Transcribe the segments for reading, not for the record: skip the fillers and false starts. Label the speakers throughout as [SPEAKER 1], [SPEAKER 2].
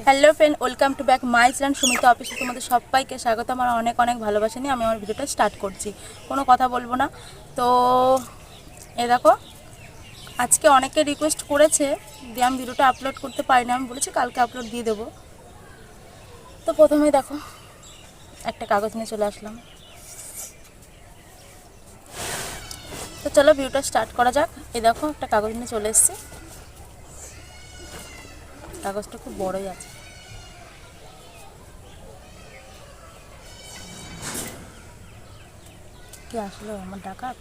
[SPEAKER 1] Hello friend, welcome to back my channel Sumita অফিসে তোমাদের সবাইকে স্বাগত। আমার অনেক অনেক ভালোবাসা নিয়ে আমি আমার ভিডিওটা স্টার্ট করছি। কোনো কথা বলবো না। তো এ দেখো, আজকে অনেকে রিকোয়েস্ট করেছে যে আমি ভিডিওটা আপলোড করতে পারি না। আমি বলেছি কালকে আপলোড দিয়ে দেবো। তো প্রথমেই দেখো একটা কাগজ নিয়ে চলে আসলাম। তো চলো ভিডিওটা স্টার্ট করা যাক। এই দেখো একটা কাগজ নিয়ে চলে এসেছি। কাগজটা খুব বড়ই আছে। কি আসলো আমার ডাকাত?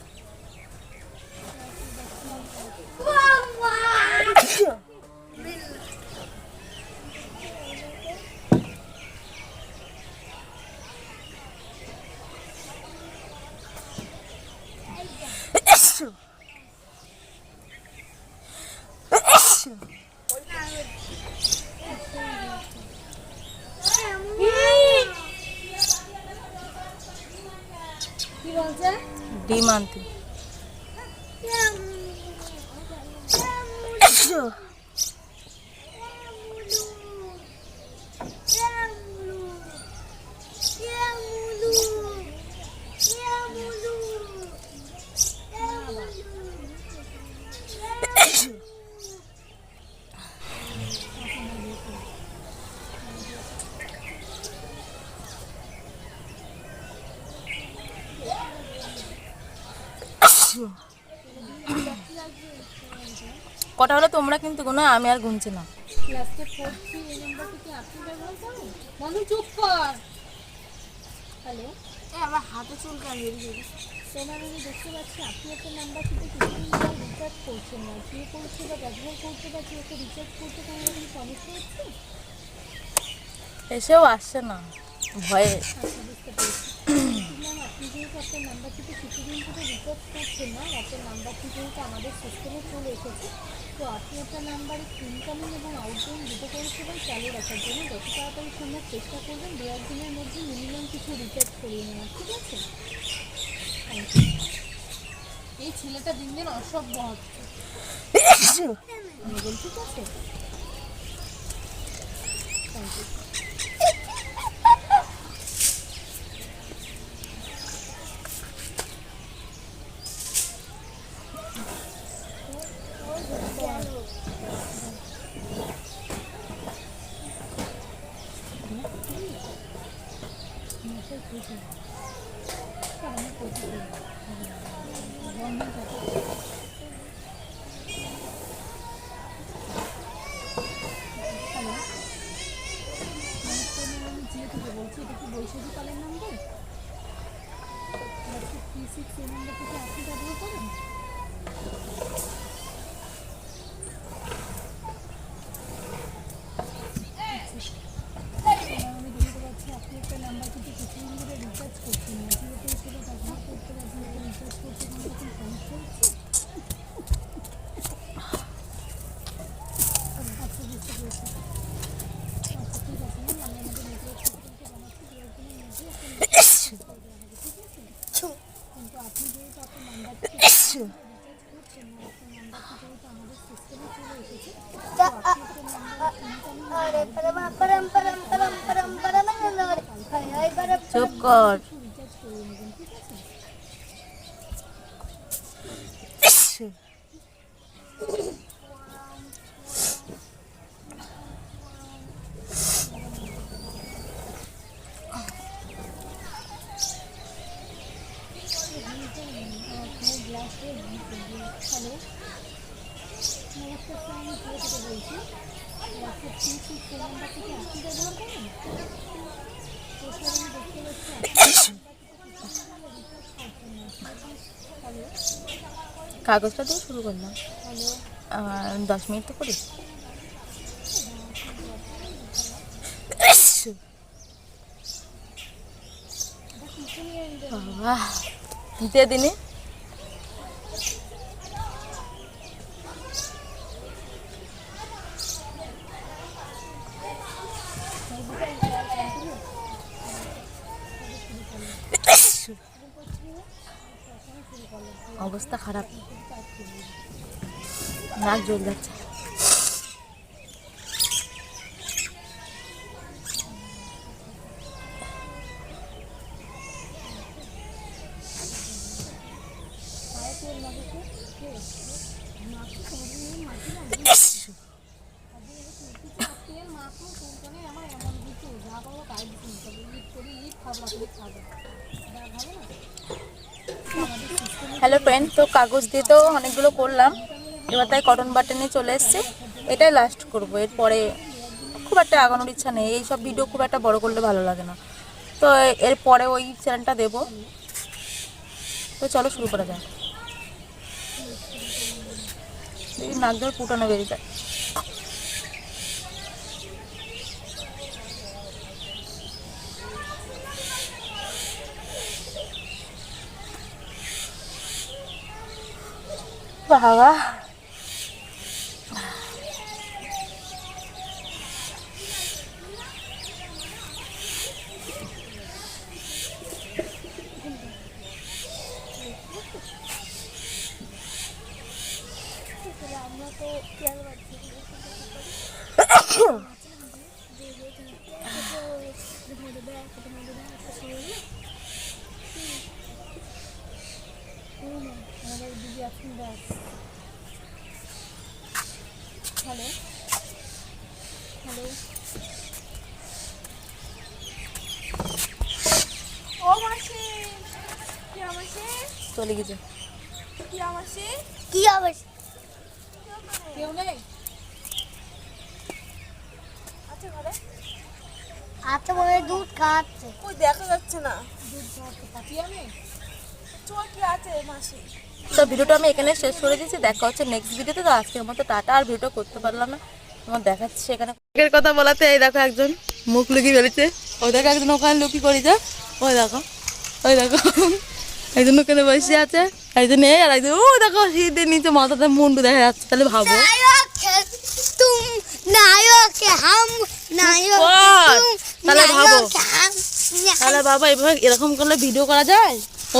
[SPEAKER 1] ডিম আনতে কটা হলো তোমরা কিন্তু গুনো, আমি আর গুনছি না।
[SPEAKER 2] চুপ কর। হ্যালো, আমার হাতে চুল কামিয়ে তোমার আমি দেখতে পাচ্ছি আপনি একটা নাম্বার থেকে কিছুদিন ধরে রিচার্জ করছেন না। যে করছে বা ব্যবহার করতে বা যে একটা রিচার্জ করতে কোনো রকম সমস্যা হচ্ছে?
[SPEAKER 1] এসেও আসছে না ভয়ে।
[SPEAKER 2] বুঝতে পেরেছি। ম্যাম, আপনি যেহেতু আপনার নাম্বার থেকে কিছুদিন ধরে রিচার্জ করছেন না, আপনার নাম্বারটি যেহেতু আমাদের সিস্টেমে চলে এসেছে, তো আপনি আপনার নাম্বারে ইনকামিং এবং আউটগোয়িং দুটো পরিষেবাই চালু রাখার জন্য যত তাড়াতাড়ি সম্ভব চেষ্টা করবেন 2-1 দিনের মধ্যে মিনিমাম কিছু রিচার্জ করিয়ে নেওয়ার। ঠিক আছে? Thank you. এই ছেলেটা দিন দিন অসভ্য হচ্ছে। ঠিক আছে, থ্যাংক ইউ। বলছি, এটা কি বৈশাখী পালের নাম্বার? 36 এই নাম্বার থেকে আপনি ব্যবহার করেন? আমি দেখতে পাচ্ছি আপনি একটা নাম্বার থেকে কিছুদিন ধরে রিচার্জ করছেন না। যেহেতু সেটা ব্যবহার করতে বা যেহেতু রিচার্জ করতে কোনো রকম সমস্যা হচ্ছে? আচ্ছা, বুঝতে পেরেছি। আচ্ছা, ঠিক আছে ম্যাম, আমি আমাদের নেটওয়ার্ক সিস্টেমকে জানাচ্ছি 2-1 দিনের মধ্যে একটা মেসেজ করে দেওয়া হবে। ঠিক আছে? কিন্তু আপনি যেহেতু আপনার নাম্বার থেকে রিচার্জ করছেন না, আপনার নাম্বারটি যেহেতু আমাদের সিস্টেমে চলে এসেছে, তো আপনি আপনার নাম্বারে
[SPEAKER 1] চুপ কর।
[SPEAKER 2] রিচার্জ করিয়ে নেবেন। ঠিক আছে? হ্যালো, নমস্কার স্যার, আমি কোথা থেকে বলছি? WhatsApp 36 এই নাম্বার থেকে আপনি ব্যবহার করেন? তো স্যার, আমি দেখতে পাচ্ছি হ্যালো,
[SPEAKER 1] কাগজটা দিয়ে শুরু করলাম।
[SPEAKER 2] হ্যালো,
[SPEAKER 1] 10 মিনিট তো করি। বাবা দিয়ে দিনি। অবস্থা খারাপ, নাক জ্বল যাচ্ছে।
[SPEAKER 2] সাইড দিতে হবে, ইট করে ইট খাবড়া করে খাবে, এটা ভালো না। আমাদের সিস্টেমে
[SPEAKER 1] হ্যালো ফ্রেন্ড, তো কাগজ দিয়ে তো অনেকগুলো করলাম, এবার তাই কটন বাটে নিয়ে চলে এসেছি। এটাই লাস্ট করব, এরপরে খুব একটা আগানোর ইচ্ছা নেই, এইসব ভিডিও খুব একটা বড় করলে ভালো লাগে না। তো এরপরে ওই চ্যানেলটা দেবো। তো চলো শুরু করা যাক। দেখি নাক ধরে ফুটানো বেরিয়ে যায়। বাবা
[SPEAKER 2] আমরা তো কেয়ার পাচ্ছি আমাদের দিদি আছেন ব্যাস। হ্যালো হ্যালো,
[SPEAKER 3] ও মাসি, কি আমাসি,
[SPEAKER 1] চলে গেছে।
[SPEAKER 3] কি আমাসি,
[SPEAKER 2] কি অবস্থা? কেউ নেই
[SPEAKER 3] আছে ঘরে?
[SPEAKER 2] আচ্ছা বলে দুধ খাওয়াচ্ছে,
[SPEAKER 3] কই দেখা যাচ্ছে না।
[SPEAKER 2] দুধ খাওয়াচ্ছে পাঠিয়ে নেই।
[SPEAKER 3] চোর কি আছে মাসি?
[SPEAKER 1] তো ভিডিওটা আমি এখানে শেষ করে দিচ্ছি, দেখা হচ্ছে নেক্সট ভিডিওতে। তো আজকের মতো টাটা। আর ভিডিও করতে পারলাম না, তোমার দেখাচ্ছি এখানে এর কথা বলাতে। এই দেখো একজন মুখ লুকিয়ে ফেলেছে, ওই দেখো একজন ওখানে লুকিয়ে করেছে, ওই দেখো ওই দেখো একজন ওখানে বসে আছে, একজন এই, আর একজন ও দেখো শীতের নিচে মাথাতে মুন্ডু দেখা যাচ্ছে। তাহলে ভাবো তাহলে ভাবো তাহলে বাবা এভাবে এরকম করলে ভিডিও করা যায়?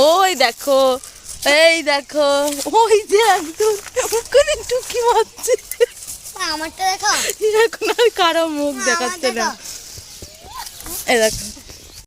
[SPEAKER 1] ওই দেখো এই দেখো, ওই যে একদম ওখানে টুকি মারছে।
[SPEAKER 2] আমারটা দেখো,
[SPEAKER 1] এখন আর কারো মুখ দেখাচ্ছে না। এই দেখো